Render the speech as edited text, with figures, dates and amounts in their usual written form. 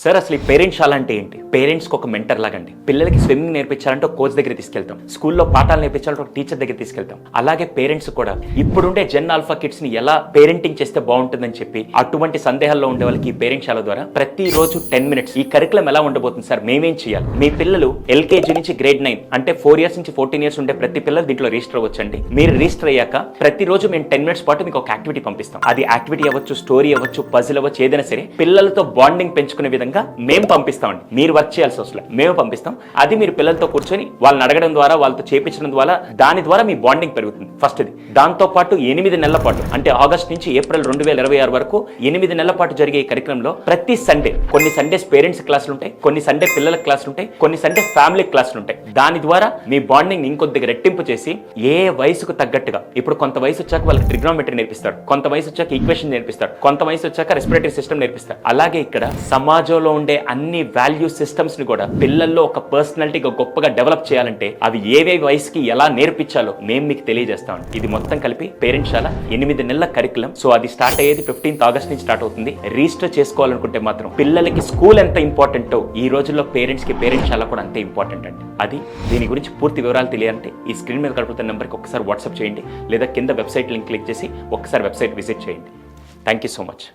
Sir అసలు ఈ parents శాల అంటే ఏంటి? పేరెంట్స్కి ఒక మెంటర్ లాగండి. పిల్లలకి స్విమ్మింగ్ నేర్పించాలంటే ఒక కోచ్ దగ్గర తీసుకెళ్తాం, స్కూల్లో పాఠాలు నేర్పించాలంటే ఒక టీచర్ దగ్గర తీసుకెళ్తాం. అలాగే పేరెంట్స్ కూడా ఇప్పుడుండే జెన్ ఆల్ఫా కిడ్స్ ని ఎలా పేరెంటింగ్ చేస్తే బాగుంటుందని చెప్పి అటువంటి సందేహాల్లో ఉండే వాళ్ళకి ఈ పేరెంట్స్ శాల ద్వారా ప్రతిరోజు 10 minutes ఈ కరికులం ఎలా ఉండబోతుంది సార్, మేమేం చేయాలి? మీ పిల్లలు ఎల్కేజీ నుంచి గ్రేడ్ 9 అంటే 4 years నుంచి 14 years ఉండే ప్రతి పిల్లలు దీంట్లో రిజిస్టర్ అవ్వచ్చండి. మీరు రిజిస్టర్ అయ్యాక ప్రతిరోజు మేము 10 minutes పాటు మీకు ఒక యాక్టివిటీ పంపిస్తాం. అది యాక్టివిటీ అవ్వచ్చు, స్టోరీ అవ్వచ్చు, పజిల్ అవ్వచ్చు, ఏదైనా సరే పిల్లలతో బాండింగ్ పెంచుకునే విధంగా మేము పంపిస్తామండి. మీరు వర్క్ చేయాల్సి అవసరం, మేము పంపిస్తాం. అది మీరు పిల్లలతో కూర్చొని వాళ్ళని అడగడం ద్వారా, వాళ్ళతో చేపించడం ద్వారా, దాని ద్వారా మీ బాండింగ్ పెరుగుతుంది. ఫస్ట్ ఇది. దాంతో పాటు 8 నెలల పాటు అంటే ఆగస్ట్ నుంచి ఏప్రిల్ 2026 వరకు 8 నెలల పాటు జరిగే ఈ కార్యక్రమంలో ప్రతి సండే, కొన్ని సండేస్ పేరెంట్స్ క్లాసులు ఉంటాయి, కొన్ని సండే పిల్లల క్లాసులు ఉంటాయి, కొన్ని సండే ఫ్యామిలీ క్లాసులు ఉంటాయి. దాని ద్వారా మీ బాండింగ్ ఇంకొద్దిగా రెట్టింపు చేసి ఏ వయసుకు తగ్గట్టుగా, ఇప్పుడు కొంత వయసు వచ్చాక వాళ్ళకి ట్రిగ్నోమెట్రీ నేర్పిస్తారు, కొంత వయసు వచ్చాక ఈక్వేషన్ నేర్పిస్తారు, కొంత వయసు వచ్చాక రెస్పిరేటరీ సిస్టమ్ నేర్పిస్తారు. అలాగే ఇక్కడ సమాజంలో ఉండే అన్ని వాల్యూ సిస్టమ్స్ ని కూడా పిల్లల్లో ఒక పర్సనాలిటీగా గొప్పగా డెవలప్ చేయాలంటే అవి ఏవే వయసుకి ఎలా నేర్పించాలో మేము మీకు తెలియజేస్తామండి. ఇది మొత్తం కలిపి పేరెంట్స్ శాల 8 నెలల కరికులం. సో అది స్టార్ట్ అయ్యేది 15th August నుంచి స్టార్ట్ అవుతుంది. రిజిస్టర్ చేసుకోవాలనుకుంటే మాత్రం పిల్లలకి స్కూల్ ఎంత ఇంపార్టెంటో ఈ రోజుల్లో పేరెంట్స్ కి పేరెంట్స్ శాల కూడా అంతే ఇంపార్టెంట్ అండి. అది దీని గురించి పూర్తి వివరాలు తెలియాలంటే ఈ స్క్రీన్ మీద కనపడుతున్న నెంబర్కి ఒకసారి వాట్సాప్ చేయండి, లేదా కింద వెబ్సైట్ లింక్ క్లిక్ చేసి ఒకసారి వెబ్సైట్ విజిట్ చేయండి. Thank you so much.